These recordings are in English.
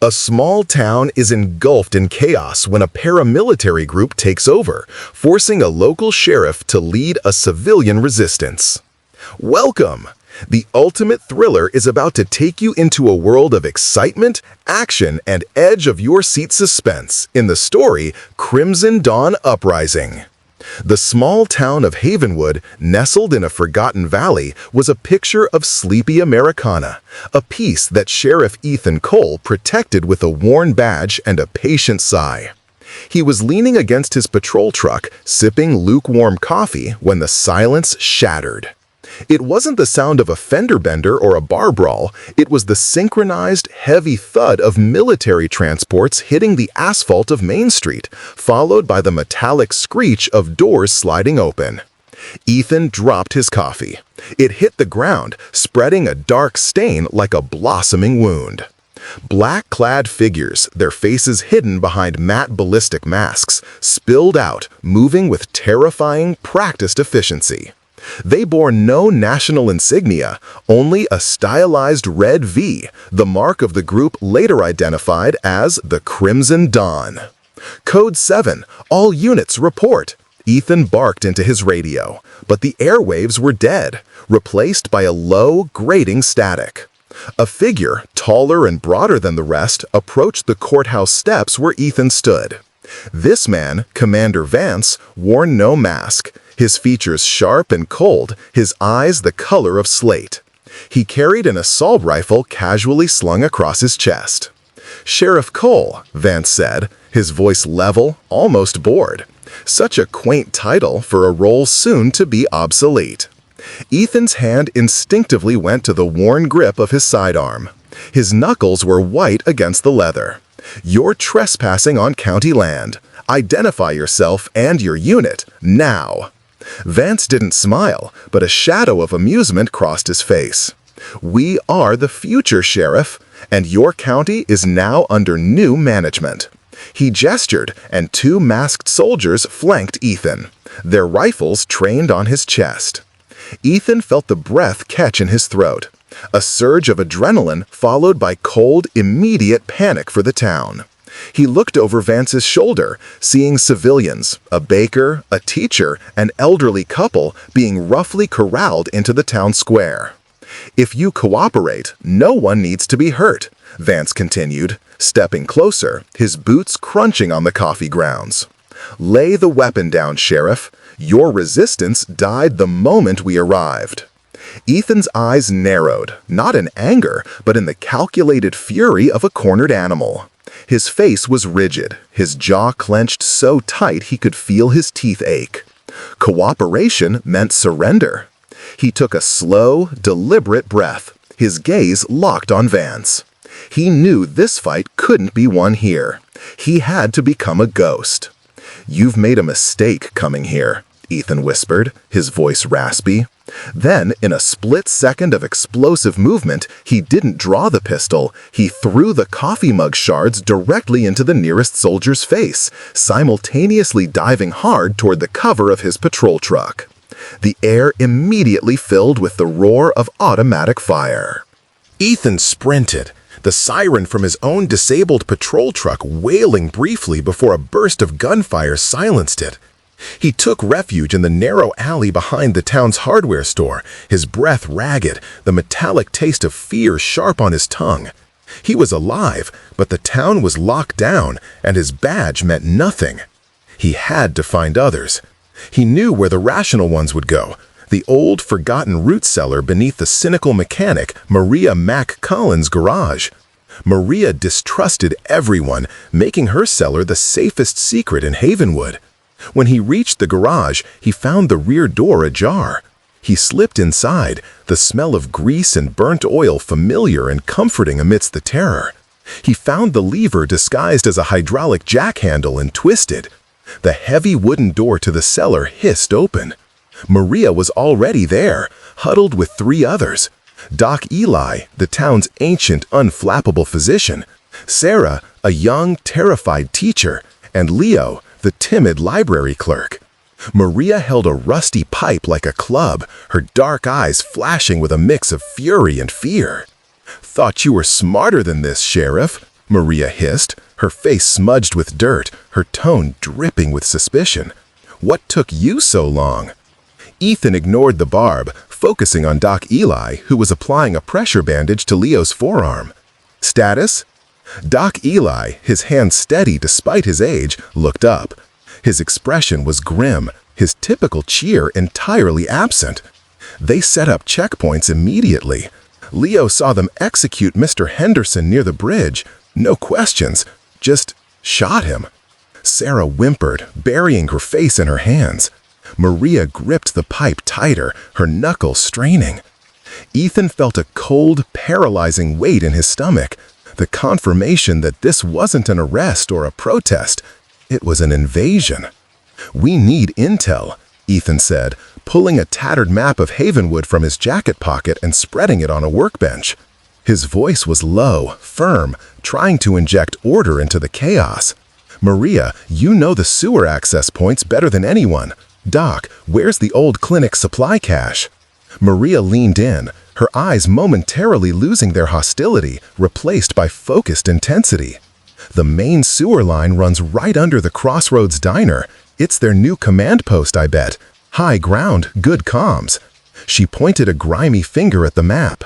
A small town is engulfed in chaos when a paramilitary group takes over, forcing a local sheriff to lead a civilian resistance. Welcome! The ultimate thriller is about to take you into a world of excitement, action, and edge-of-your-seat suspense in the story Crimson Dawn Uprising. The small town of Havenwood, nestled in a forgotten valley, was a picture of sleepy Americana, a peace that Sheriff Ethan Cole protected with a worn badge and a patient sigh. He was leaning against his patrol truck, sipping lukewarm coffee when the silence shattered. It wasn't the sound of a fender bender or a bar brawl, it was the synchronized, heavy thud of military transports hitting the asphalt of Main Street, followed by the metallic screech of doors sliding open. Ethan dropped his coffee. It hit the ground, spreading a dark stain like a blossoming wound. Black-clad figures, their faces hidden behind matte ballistic masks, spilled out, moving with terrifying, practiced efficiency. They bore no national insignia, only a stylized red V, the mark of the group later identified as the Crimson Dawn. Code 7, all units report. Ethan barked into his radio, but the airwaves were dead, replaced by a low, grating static. A figure, taller and broader than the rest, approached the courthouse steps where Ethan stood. This man, Commander Vance, wore no mask, his features sharp and cold, his eyes the color of slate. He carried an assault rifle casually slung across his chest. "Sheriff Cole," Vance said, his voice level, almost bored. Such a quaint title for a role soon to be obsolete. Ethan's hand instinctively went to the worn grip of his sidearm. His knuckles were white against the leather. "You're trespassing on county land. Identify yourself and your unit, now." Vance didn't smile, but a shadow of amusement crossed his face. "We are the future, Sheriff, and your county is now under new management." He gestured, and two masked soldiers flanked Ethan, their rifles trained on his chest. Ethan felt the breath catch in his throat. A surge of adrenaline followed by cold, immediate panic for the town. He looked over Vance's shoulder, seeing civilians, a baker, a teacher, an elderly couple being roughly corralled into the town square. "If you cooperate, no one needs to be hurt," Vance continued, stepping closer, his boots crunching on the coffee grounds. "Lay the weapon down, Sheriff. Your resistance died the moment we arrived." Ethan's eyes narrowed, not in anger, but in the calculated fury of a cornered animal. His face was rigid, his jaw clenched so tight he could feel his teeth ache. Cooperation meant surrender. He took a slow, deliberate breath, his gaze locked on Vance. He knew this fight couldn't be won here. He had to become a ghost. "You've made a mistake coming here," Ethan whispered, his voice raspy. Then, in a split second of explosive movement, he didn't draw the pistol, he threw the coffee mug shards directly into the nearest soldier's face, simultaneously diving hard toward the cover of his patrol truck. The air immediately filled with the roar of automatic fire. Ethan sprinted, the siren from his own disabled patrol truck wailing briefly before a burst of gunfire silenced it. He took refuge in the narrow alley behind the town's hardware store, his breath ragged, the metallic taste of fear sharp on his tongue. He was alive, but the town was locked down, and his badge meant nothing. He had to find others. He knew where the rational ones would go, the old, forgotten root cellar beneath the cynical mechanic Maria Mac Cullen's garage. Maria distrusted everyone, making her cellar the safest secret in Havenwood. When he reached the garage, he found the rear door ajar. He slipped inside, the smell of grease and burnt oil familiar and comforting amidst the terror. He found the lever disguised as a hydraulic jack handle and twisted. The heavy wooden door to the cellar hissed open. Maria was already there, huddled with three others. Doc Eli, the town's ancient, unflappable physician, Sarah, a young, terrified teacher, and Leo, the timid library clerk. Maria held a rusty pipe like a club, her dark eyes flashing with a mix of fury and fear. "Thought you were smarter than this, Sheriff," Maria hissed, her face smudged with dirt, her tone dripping with suspicion. "What took you so long?" Ethan ignored the barb, focusing on Doc Eli, who was applying a pressure bandage to Leo's forearm. "Status?" Doc Eli, his hand steady despite his age, looked up. His expression was grim, his typical cheer entirely absent. They set up checkpoints immediately. Leo saw them execute Mr. Henderson near the bridge. No questions, just shot him. Sarah whimpered, burying her face in her hands. Maria gripped the pipe tighter, her knuckles straining. Ethan felt a cold, paralyzing weight in his stomach, the confirmation that this wasn't an arrest or a protest. It was an invasion. "We need intel," Ethan said, pulling a tattered map of Havenwood from his jacket pocket and spreading it on a workbench. His voice was low, firm, trying to inject order into the chaos. "Maria, you know the sewer access points better than anyone. Doc, where's the old clinic supply cache?" Maria leaned in, her eyes momentarily losing their hostility, replaced by focused intensity. "The main sewer line runs right under the Crossroads Diner. It's their new command post, I bet. High ground, good comms." She pointed a grimy finger at the map.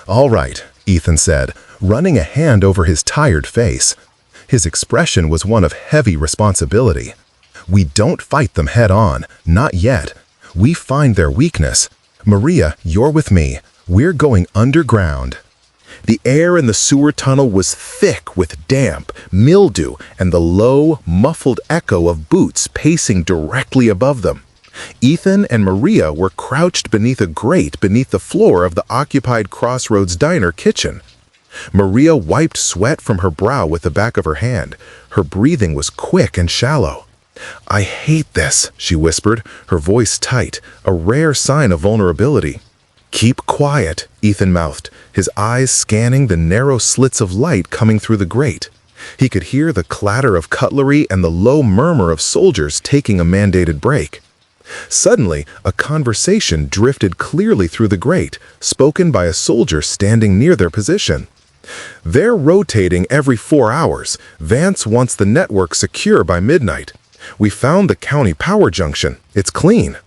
"All right," Ethan said, running a hand over his tired face. His expression was one of heavy responsibility. "We don't fight them head-on, not yet. We find their weakness. Maria, you're with me. We're going underground." The air in the sewer tunnel was thick with damp, mildew, and the low, muffled echo of boots pacing directly above them. Ethan and Maria were crouched beneath a grate beneath the floor of the occupied Crossroads Diner kitchen. Maria wiped sweat from her brow with the back of her hand. Her breathing was quick and shallow. "I hate this," she whispered, her voice tight, a rare sign of vulnerability. "Keep quiet," Ethan mouthed, his eyes scanning the narrow slits of light coming through the grate. He could hear the clatter of cutlery and the low murmur of soldiers taking a mandated break. Suddenly, a conversation drifted clearly through the grate, spoken by a soldier standing near their position. "They're rotating every 4 hours. Vance wants the network secure by midnight. We found the county power junction. It's clean."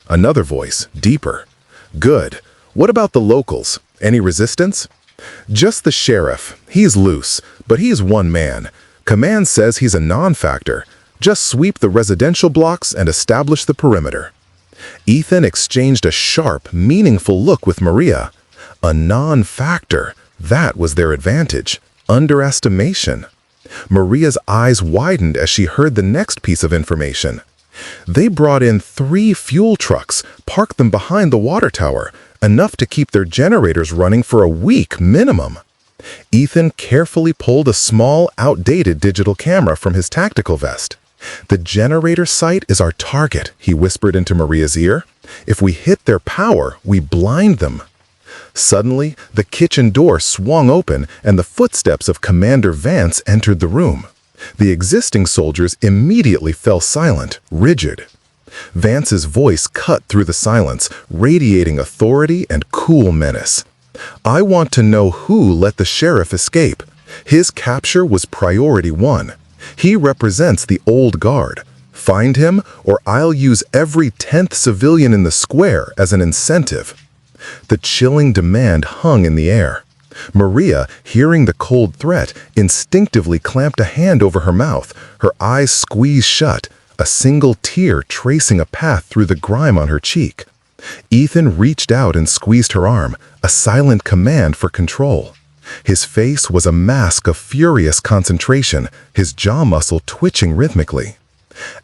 Another voice, deeper. "Good. What about the locals? Any resistance?" "Just the sheriff. He's loose, but he's one man. Command says he's a non-factor. Just sweep the residential blocks and establish the perimeter." Ethan exchanged a sharp, meaningful look with Maria. A non-factor. That was their advantage. Underestimation. Maria's eyes widened as she heard the next piece of information. They brought in 3 fuel trucks, parked them behind the water tower, enough to keep their generators running for a week minimum. Ethan carefully pulled a small, outdated digital camera from his tactical vest. "The generator site is our target," he whispered into Maria's ear. "If we hit their power, we blind them." Suddenly, the kitchen door swung open and the footsteps of Commander Vance entered the room. The existing soldiers immediately fell silent, rigid. Vance's voice cut through the silence, radiating authority and cool menace. "I want to know who let the sheriff escape. His capture was priority 1. He represents the old guard. Find him, or I'll use every 10th civilian in the square as an incentive." The chilling demand hung in the air. Maria, hearing the cold threat, instinctively clamped a hand over her mouth, her eyes squeezed shut, a single tear tracing a path through the grime on her cheek. Ethan reached out and squeezed her arm, a silent command for control. His face was a mask of furious concentration, his jaw muscle twitching rhythmically.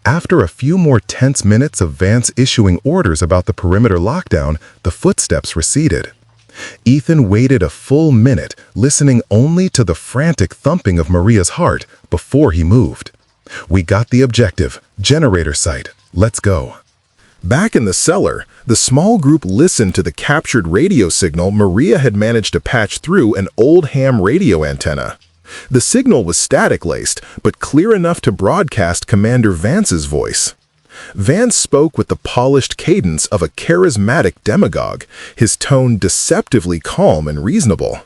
After a few more tense minutes of Vance issuing orders about the perimeter lockdown, the footsteps receded. Ethan waited a full minute, listening only to the frantic thumping of Maria's heart before he moved. "We got the objective. Generator site. Let's go." Back in the cellar, the small group listened to the captured radio signal Maria had managed to patch through an old ham radio antenna. The signal was static-laced, but clear enough to broadcast Commander Vance's voice. Vance spoke with the polished cadence of a charismatic demagogue, his tone deceptively calm and reasonable.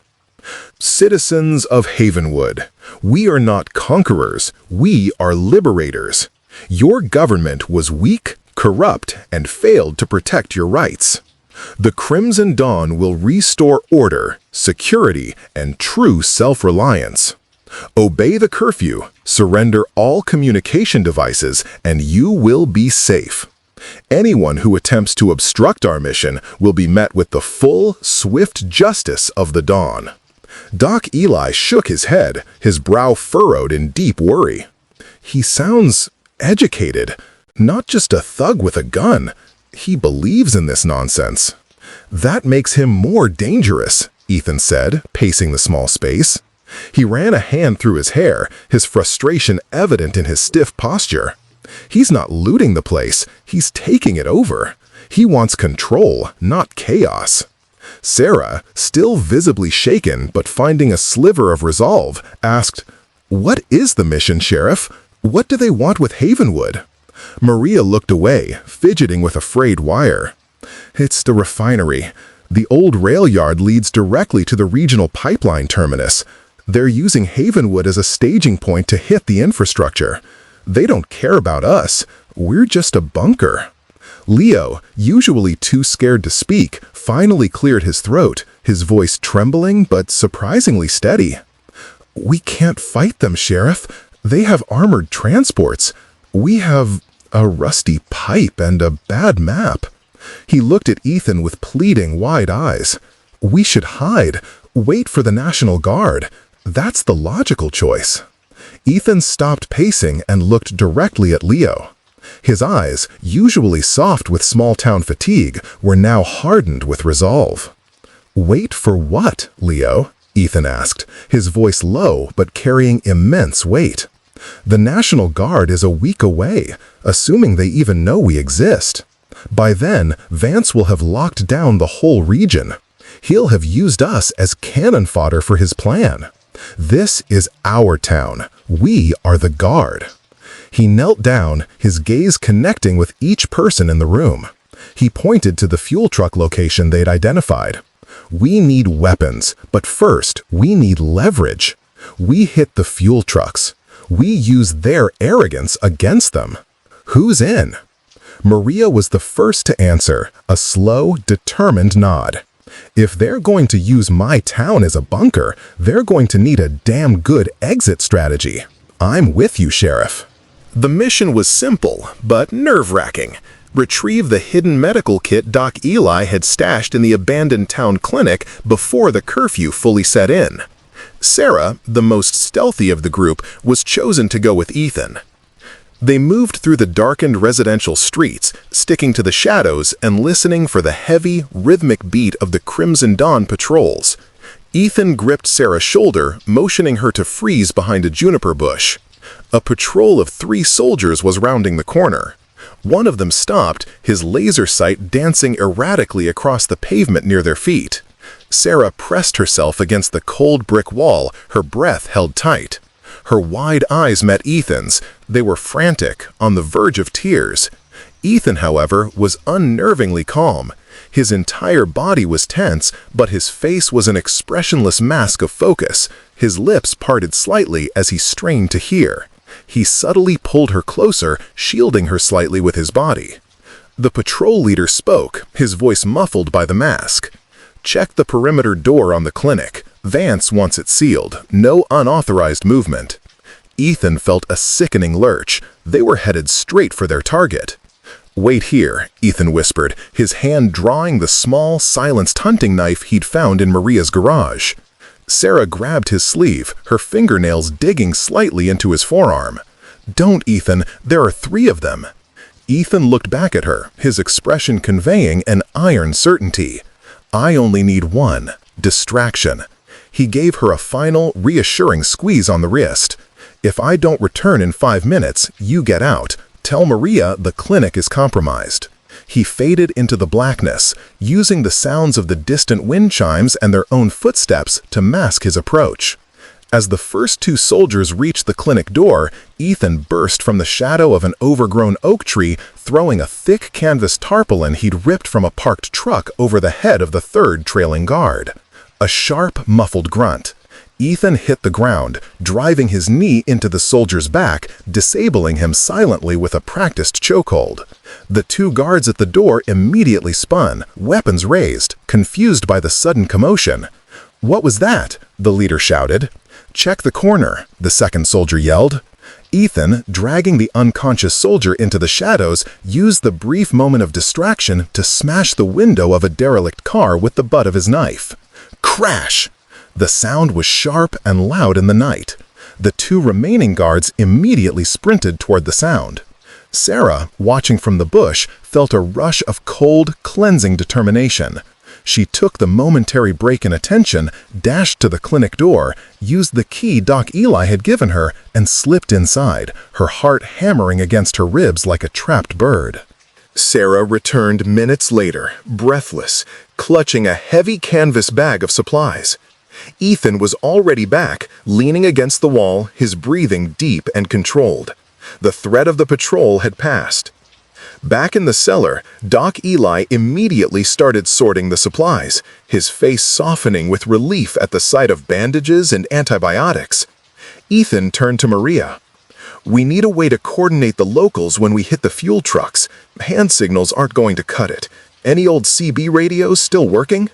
Citizens of Havenwood, we are not conquerors, we are liberators. Your government was weak, corrupt, and failed to protect your rights. The Crimson Dawn will restore order, security, and true self-reliance. Obey the curfew, surrender all communication devices, and you will be safe. Anyone who attempts to obstruct our mission will be met with the full, swift justice of the Dawn. Doc Eli shook his head, his brow furrowed in deep worry. He sounds educated, not just a thug with a gun. He believes in this nonsense. That makes him more dangerous, Ethan said, pacing the small space. He ran a hand through his hair, his frustration evident in his stiff posture. He's not looting the place, he's taking it over. He wants control, not chaos. Sarah, still visibly shaken but finding a sliver of resolve, asked, "What is the mission, Sheriff? What do they want with Havenwood?" Maria looked away, fidgeting with a frayed wire. "It's the refinery. The old rail yard leads directly to the regional pipeline terminus. They're using Havenwood as a staging point to hit the infrastructure. They don't care about us. We're just a bunker." Leo, usually too scared to speak, finally cleared his throat, his voice trembling but surprisingly steady. "We can't fight them, Sheriff. They have armored transports. We have a rusty pipe and a bad map." He looked at Ethan with pleading, wide eyes. "We should hide, wait for the National Guard. That's the logical choice." Ethan stopped pacing and looked directly at Leo. His eyes, usually soft with small-town fatigue, were now hardened with resolve. "Wait for what, Leo?" Ethan asked, his voice low but carrying immense weight. "The National Guard is a week away, assuming they even know we exist. By then, Vance will have locked down the whole region. He'll have used us as cannon fodder for his plan. This is our town. We are the Guard." He knelt down, his gaze connecting with each person in the room. He pointed to the fuel truck location they'd identified. "We need weapons, but first, we need leverage. We hit the fuel trucks. We use their arrogance against them. Who's in?" Maria was the first to answer, a slow, determined nod. "If they're going to use my town as a bunker, they're going to need a damn good exit strategy. I'm with you, Sheriff." The mission was simple, but nerve-wracking. Retrieve the hidden medical kit Doc Eli had stashed in the abandoned town clinic before the curfew fully set in. Sarah, the most stealthy of the group, was chosen to go with Ethan. They moved through the darkened residential streets, sticking to the shadows and listening for the heavy, rhythmic beat of the Crimson Dawn patrols. Ethan gripped Sarah's shoulder, motioning her to freeze behind a juniper bush. A patrol of 3 soldiers was rounding the corner. One of them stopped, his laser sight dancing erratically across the pavement near their feet. Sarah pressed herself against the cold brick wall, her breath held tight. Her wide eyes met Ethan's. They were frantic, on the verge of tears. Ethan, however, was unnervingly calm. His entire body was tense, but his face was an expressionless mask of focus. His lips parted slightly as he strained to hear. He subtly pulled her closer, shielding her slightly with his body. The patrol leader spoke, his voice muffled by the mask. "Check the perimeter door on the clinic. Vance wants it sealed. No unauthorized movement." Ethan felt a sickening lurch. They were headed straight for their target. "Wait here," Ethan whispered, his hand drawing the small, silenced hunting knife he'd found in Maria's garage. Sarah grabbed his sleeve, her fingernails digging slightly into his forearm. "Don't, Ethan, there are 3 of them." Ethan looked back at her, his expression conveying an iron certainty. "I only need one, distraction." He gave her a final, reassuring squeeze on the wrist. "If I don't return in 5 minutes, you get out. Tell Maria the clinic is compromised." He faded into the blackness, using the sounds of the distant wind chimes and their own footsteps to mask his approach. As the first 2 soldiers reached the clinic door, Ethan burst from the shadow of an overgrown oak tree, throwing a thick canvas tarpaulin he'd ripped from a parked truck over the head of the 3rd trailing guard. A sharp, muffled grunt. Ethan hit the ground, driving his knee into the soldier's back, disabling him silently with a practiced chokehold. The two guards at the door immediately spun, weapons raised, confused by the sudden commotion. "What was that?" the leader shouted. "Check the corner," the second soldier yelled. Ethan, dragging the unconscious soldier into the shadows, used the brief moment of distraction to smash the window of a derelict car with the butt of his knife. Crash! The sound was sharp and loud in the night. The two remaining guards immediately sprinted toward the sound. Sarah, watching from the bush, felt a rush of cold, cleansing determination. She took the momentary break in attention, dashed to the clinic door, used the key Doc Eli had given her, and slipped inside, her heart hammering against her ribs like a trapped bird. Sarah returned minutes later, breathless, clutching a heavy canvas bag of supplies. Ethan was already back, leaning against the wall, his breathing deep and controlled. The threat of the patrol had passed. Back in the cellar, Doc Eli immediately started sorting the supplies, his face softening with relief at the sight of bandages and antibiotics. Ethan turned to Maria. "We need a way to coordinate the locals when we hit the fuel trucks. Hand signals aren't going to cut it. Any old CB radios still working?"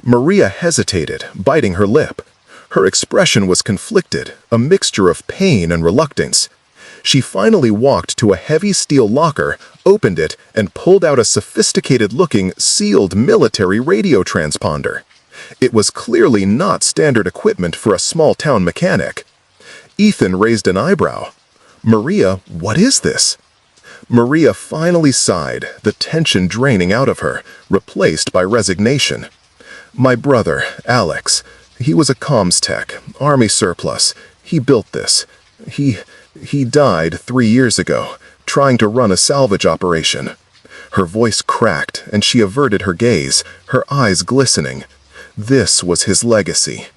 Maria hesitated, biting her lip. Her expression was conflicted, a mixture of pain and reluctance. She finally walked to a heavy steel locker, opened it, and pulled out a sophisticated-looking, sealed military radio transponder. It was clearly not standard equipment for a small-town mechanic. Ethan raised an eyebrow. "Maria, what is this?" Maria finally sighed, the tension draining out of her, replaced by resignation. "My brother, Alex. He was a comms tech, Army surplus. He built this. He died 3 years ago, trying to run a salvage operation." Her voice cracked, and she averted her gaze, her eyes glistening. This was his legacy.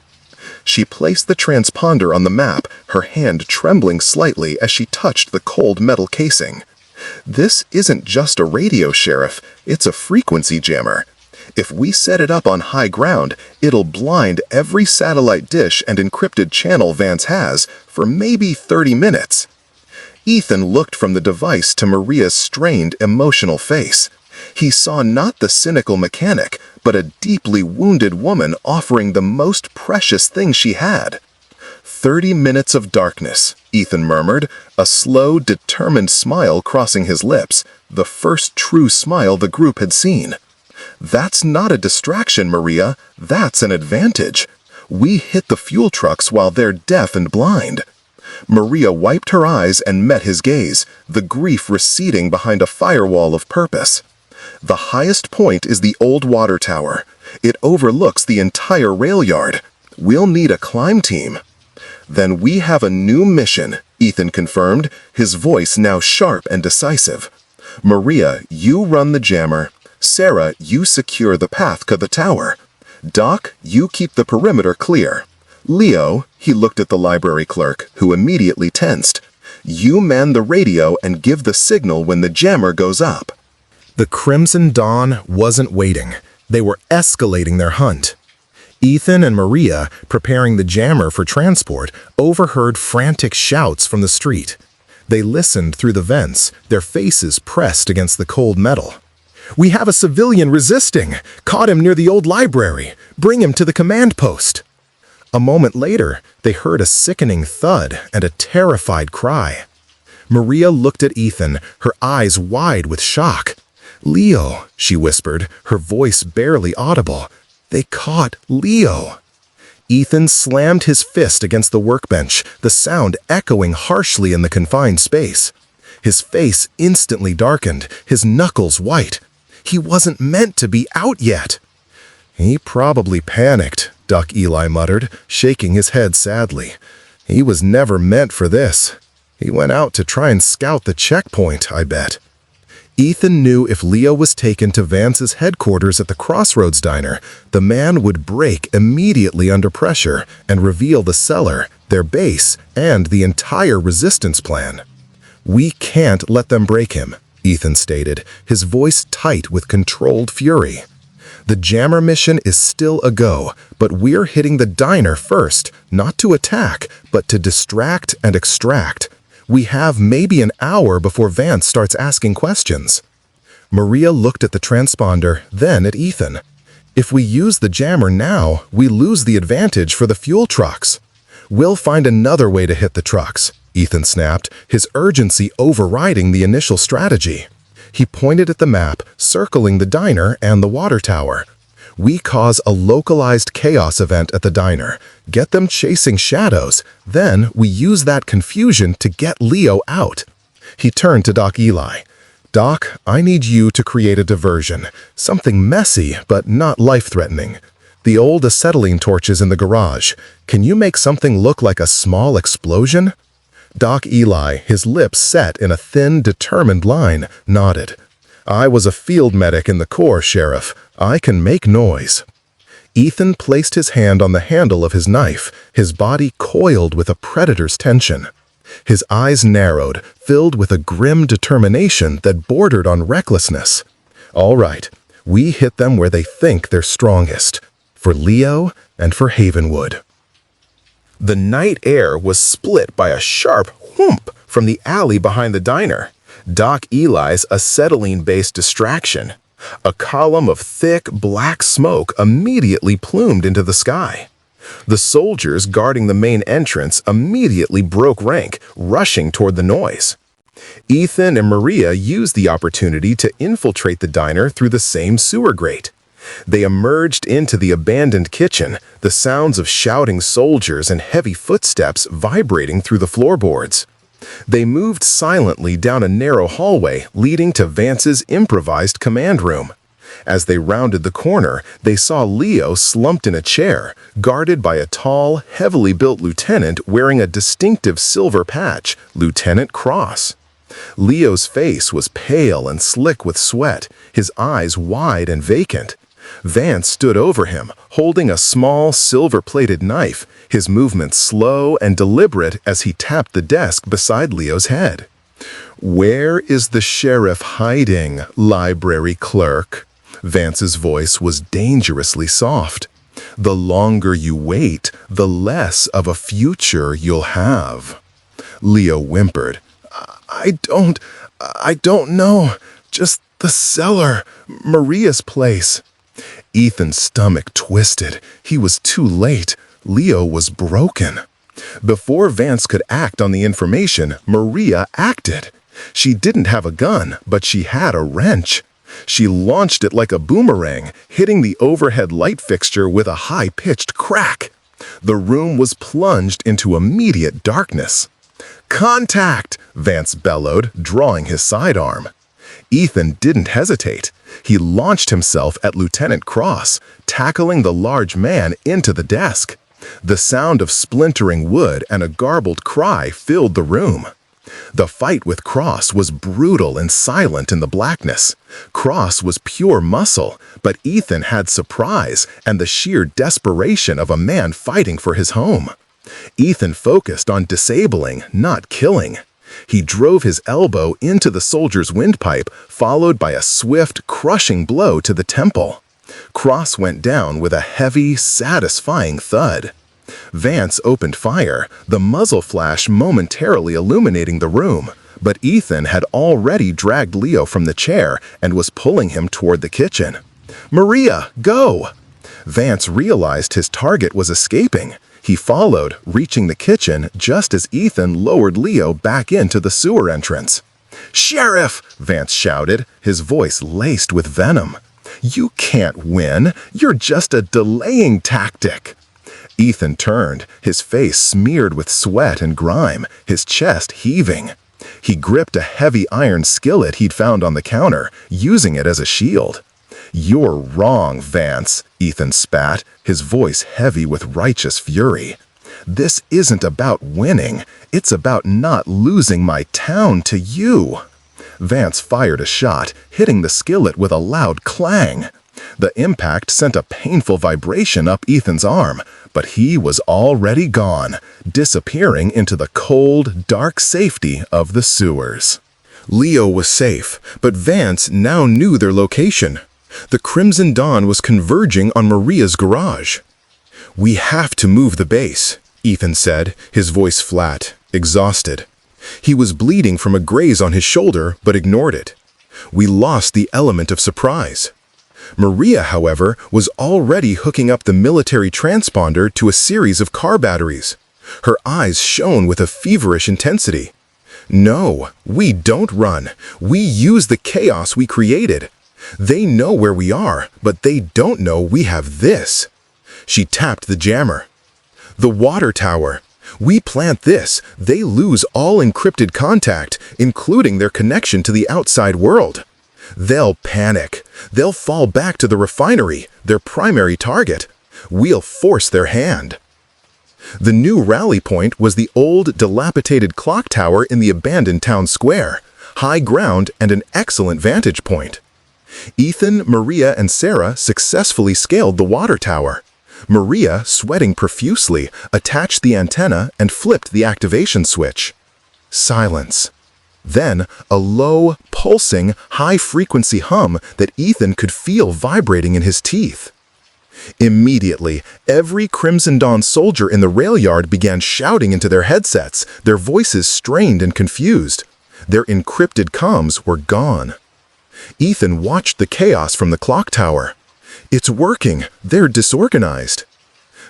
She placed the transponder on the map, her hand trembling slightly as she touched the cold metal casing. "This isn't just a radio, Sheriff, it's a frequency jammer. If we set it up on high ground, it'll blind every satellite dish and encrypted channel Vance has for maybe 30 minutes. Ethan looked from the device to Maria's strained, emotional face. He saw not the cynical mechanic, but a deeply wounded woman offering the most precious thing she had. 30 minutes of darkness, Ethan murmured, a slow, determined smile crossing his lips, the first true smile the group had seen. "That's not a distraction, Maria. That's an advantage. We hit the fuel trucks while they're deaf and blind." Maria wiped her eyes and met his gaze, the grief receding behind a firewall of purpose. "The highest point is the old water tower. It overlooks the entire rail yard. We'll need a climb team." "Then we have a new mission," Ethan confirmed, his voice now sharp and decisive. "Maria, you run the jammer. Sarah, you secure the path to the tower. Doc, you keep the perimeter clear. Leo," he looked at the library clerk, who immediately tensed, "you man the radio and give the signal when the jammer goes up." The Crimson Dawn wasn't waiting. They were escalating their hunt. Ethan and Maria, preparing the jammer for transport, overheard frantic shouts from the street. They listened through the vents, their faces pressed against the cold metal. "We have a civilian resisting! Caught him near the old library! Bring him to the command post!" A moment later, they heard a sickening thud and a terrified cry. Maria looked at Ethan, her eyes wide with shock. "Leo," she whispered, her voice barely audible. "They caught Leo." Ethan slammed his fist against the workbench, the sound echoing harshly in the confined space. His face instantly darkened, his knuckles white. He wasn't meant to be out yet. "He probably panicked," Doc Eli muttered, shaking his head sadly. "He was never meant for this. He went out to try and scout the checkpoint, I bet." Ethan knew if Leo was taken to Vance's headquarters at the Crossroads Diner, the man would break immediately under pressure and reveal the cellar, their base, and the entire resistance plan. "We can't let them break him," Ethan stated, his voice tight with controlled fury. The jammer mission is still a go, but we're hitting the diner first, not to attack, but to distract and extract. We have maybe an hour before Vance starts asking questions. Maria looked at the transponder, then at Ethan. If we use the jammer now, we lose the advantage for the fuel trucks. We'll find another way to hit the trucks, Ethan snapped, his urgency overriding the initial strategy. He pointed at the map, circling the diner and the water tower. We cause a localized chaos event at the diner, get them chasing shadows, then we use that confusion to get Leo out. He turned to Doc Eli. Doc, I need you to create a diversion, something messy but not life-threatening. The old acetylene torches in the garage. Can you make something look like a small explosion? Doc Eli, his lips set in a thin, determined line, nodded. I was a field medic in the Corps, Sheriff. I can make noise. Ethan placed his hand on the handle of his knife, his body coiled with a predator's tension. His eyes narrowed, filled with a grim determination that bordered on recklessness. All right, we hit them where they think they're strongest. For Leo and for Havenwood. The night air was split by a sharp whoomp from the alley behind the diner. Doc Eli's acetylene-based distraction. A column of thick, black smoke immediately plumed into the sky. The soldiers guarding the main entrance immediately broke rank, rushing toward the noise. Ethan and Maria used the opportunity to infiltrate the diner through the same sewer grate. They emerged into the abandoned kitchen, the sounds of shouting soldiers and heavy footsteps vibrating through the floorboards. They moved silently down a narrow hallway leading to Vance's improvised command room. As they rounded the corner, they saw Leo slumped in a chair, guarded by a tall, heavily built lieutenant wearing a distinctive silver patch, Lieutenant Cross. Leo's face was pale and slick with sweat, his eyes wide and vacant. Vance stood over him, holding a small, silver-plated knife, his movements slow and deliberate as he tapped the desk beside Leo's head. "Where is the sheriff hiding, library clerk?" Vance's voice was dangerously soft. "The longer you wait, the less of a future you'll have." Leo whimpered. I don't know. Just the cellar, Maria's place." Ethan's stomach twisted. He was too late. Leo was broken. Before Vance could act on the information, Maria acted. She didn't have a gun, but she had a wrench. She launched it like a boomerang, hitting the overhead light fixture with a high-pitched crack. The room was plunged into immediate darkness. "Contact!" Vance bellowed, drawing his sidearm. Ethan didn't hesitate. He launched himself at Lieutenant Cross, tackling the large man into the desk. The sound of splintering wood and a garbled cry filled the room. The fight with Cross was brutal and silent in the blackness. Cross was pure muscle, but Ethan had surprise and the sheer desperation of a man fighting for his home. Ethan focused on disabling, not killing. He drove his elbow into the soldier's windpipe, followed by a swift, crushing blow to the temple. Cross went down with a heavy, satisfying thud. Vance opened fire, the muzzle flash momentarily illuminating the room, but Ethan had already dragged Leo from the chair and was pulling him toward the kitchen. "Maria, go!" Vance realized his target was escaping. He followed, reaching the kitchen just as Ethan lowered Leo back into the sewer entrance. "Sheriff!" Vance shouted, his voice laced with venom. "You can't win. You're just a delaying tactic." Ethan turned, his face smeared with sweat and grime, his chest heaving. He gripped a heavy iron skillet he'd found on the counter, using it as a shield. "You're wrong, Vance," Ethan spat, his voice heavy with righteous fury. "This isn't about winning. It's about not losing my town to you." Vance fired a shot, hitting the skillet with a loud clang. The impact sent a painful vibration up Ethan's arm, but he was already gone, disappearing into the cold, dark safety of the sewers. Leo was safe, but Vance now knew their location. The Crimson Dawn was converging on Maria's garage. "We have to move the base," Ethan said, his voice flat, exhausted. He was bleeding from a graze on his shoulder, but ignored it. "We lost the element of surprise." Maria, however, was already hooking up the military transponder to a series of car batteries. Her eyes shone with a feverish intensity. "No, we don't run. We use the chaos we created. They know where we are, but they don't know we have this." She tapped the jammer. "The water tower. We plant this, they lose all encrypted contact, including their connection to the outside world. They'll panic. They'll fall back to the refinery, their primary target. We'll force their hand." The new rally point was the old, dilapidated clock tower in the abandoned town square, high ground and an excellent vantage point. Ethan, Maria, and Sarah successfully scaled the water tower. Maria, sweating profusely, attached the antenna and flipped the activation switch. Silence. Then, a low, pulsing, high-frequency hum that Ethan could feel vibrating in his teeth. Immediately, every Crimson Dawn soldier in the rail yard began shouting into their headsets, their voices strained and confused. Their encrypted comms were gone. Ethan watched the chaos from the clock tower. "It's working. They're disorganized."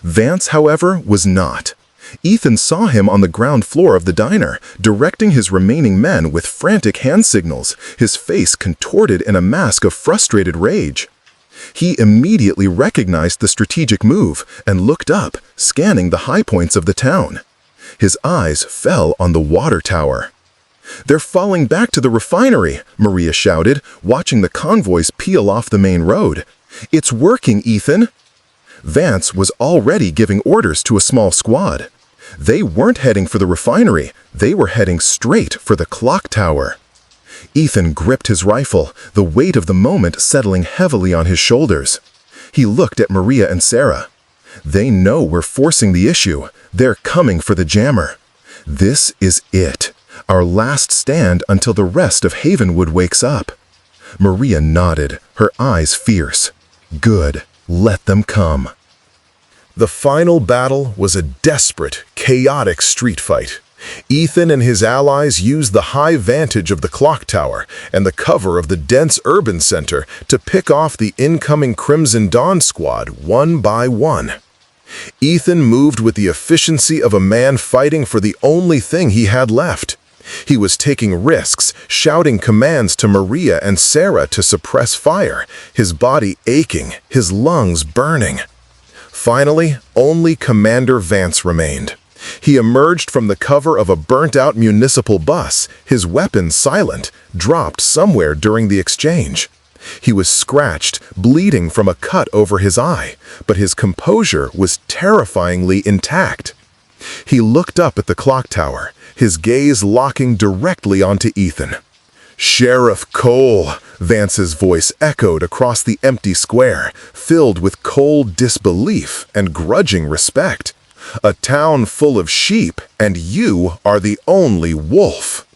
Vance, however, was not. Ethan saw him on the ground floor of the diner, directing his remaining men with frantic hand signals, his face contorted in a mask of frustrated rage. He immediately recognized the strategic move and looked up, scanning the high points of the town. His eyes fell on the water tower. "They're falling back to the refinery," Maria shouted, watching the convoys peel off the main road. "It's working, Ethan." Vance was already giving orders to a small squad. They weren't heading for the refinery, they were heading straight for the clock tower. Ethan gripped his rifle, the weight of the moment settling heavily on his shoulders. He looked at Maria and Sarah. They know we're forcing the issue. They're coming for the jammer. This is it. Our last stand until the rest of Havenwood wakes up. Maria nodded, her eyes fierce. Good. Let them come. The final battle was a desperate, chaotic street fight. Ethan and his allies used the high vantage of the clock tower and the cover of the dense urban center to pick off the incoming Crimson Dawn squad one by one. Ethan moved with the efficiency of a man fighting for the only thing he had left. He was taking risks, shouting commands to Maria and Sarah to suppress fire, his body aching, his lungs burning. Finally, only Commander Vance remained. He emerged from the cover of a burnt-out municipal bus, his weapon silent, dropped somewhere during the exchange. He was scratched, bleeding from a cut over his eye, but his composure was terrifyingly intact. He looked up at the clock tower, his gaze locking directly onto Ethan. "Sheriff Cole," Vance's voice echoed across the empty square, filled with cold disbelief and grudging respect. "A town full of sheep, and you are the only wolf."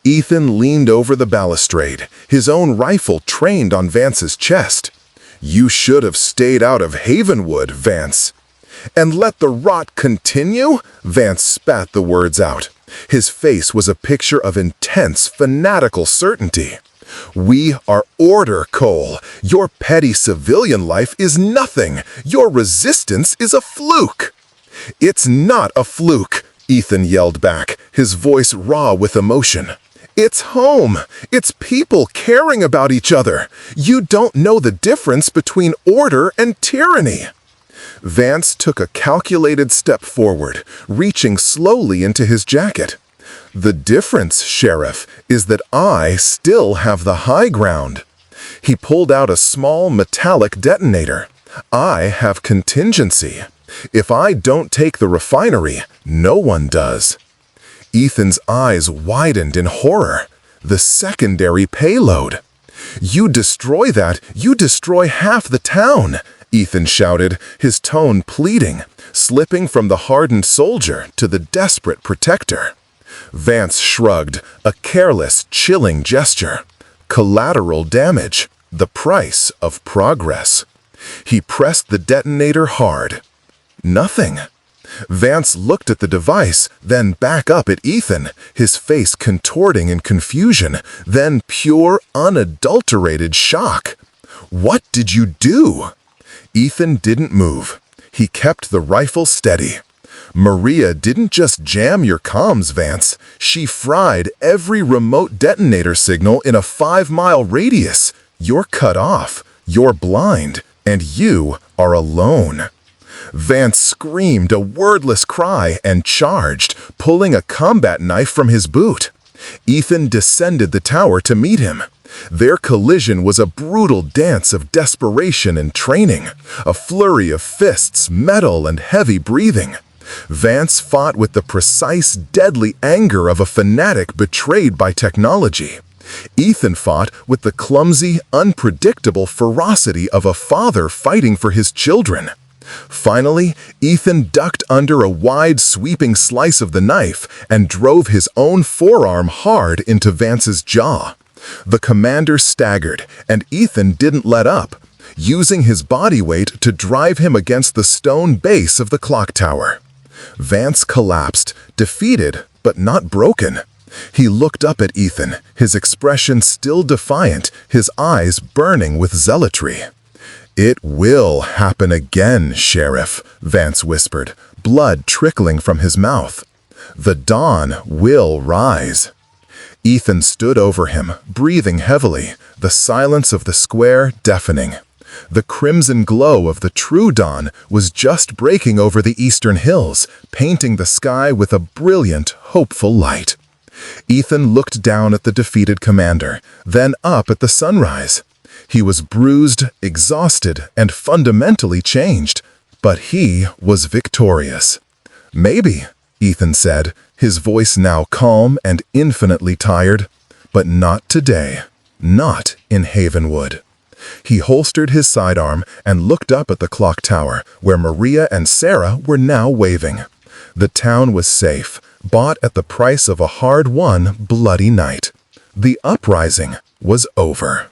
Ethan leaned over the balustrade, his own rifle trained on Vance's chest. "You should have stayed out of Havenwood, Vance." "And let the rot continue?" Vance spat the words out. His face was a picture of intense, fanatical certainty. "We are order, Cole. Your petty civilian life is nothing. Your resistance is a fluke." "It's not a fluke," Ethan yelled back, his voice raw with emotion. "It's home. It's people caring about each other. You don't know the difference between order and tyranny." Vance took a calculated step forward, reaching slowly into his jacket. "The difference, Sheriff, is that I still have the high ground." He pulled out a small metallic detonator. "I have contingency. If I don't take the refinery, no one does." Ethan's eyes widened in horror. The secondary payload. "You destroy that, you destroy half the town," Ethan shouted, his tone pleading, slipping from the hardened soldier to the desperate protector. Vance shrugged, a careless, chilling gesture. "Collateral damage. The price of progress. He pressed the detonator hard. Nothing. Vance looked at the device, then back up at Ethan, his face contorting in confusion, then pure, unadulterated shock. "What did you do?" Ethan didn't move. He kept the rifle steady. "Maria didn't just jam your comms, Vance. She fried every remote detonator signal in a 5-mile radius. You're cut off, you're blind, and you are alone." Vance screamed a wordless cry and charged, pulling a combat knife from his boot. Ethan descended the tower to meet him. Their collision was a brutal dance of desperation and training, a flurry of fists, metal, and heavy breathing. Vance fought with the precise, deadly anger of a fanatic betrayed by technology. Ethan fought with the clumsy, unpredictable ferocity of a father fighting for his children. Finally, Ethan ducked under a wide, sweeping slice of the knife and drove his own forearm hard into Vance's jaw. The commander staggered, and Ethan didn't let up, using his body weight to drive him against the stone base of the clock tower. Vance collapsed, defeated but not broken. He looked up at Ethan, his expression still defiant, his eyes burning with zealotry. "It will happen again, Sheriff," Vance whispered, blood trickling from his mouth. "The dawn will rise." Ethan stood over him, breathing heavily, the silence of the square deafening. The crimson glow of the true dawn was just breaking over the eastern hills, painting the sky with a brilliant, hopeful light. Ethan looked down at the defeated commander, then up at the sunrise. He was bruised, exhausted, and fundamentally changed, but he was victorious. "Maybe," Ethan said, his voice now calm and infinitely tired, "but not today, not in Havenwood." He holstered his sidearm and looked up at the clock tower, where Maria and Sarah were now waving. The town was safe, bought at the price of a hard-won, bloody night. The uprising was over.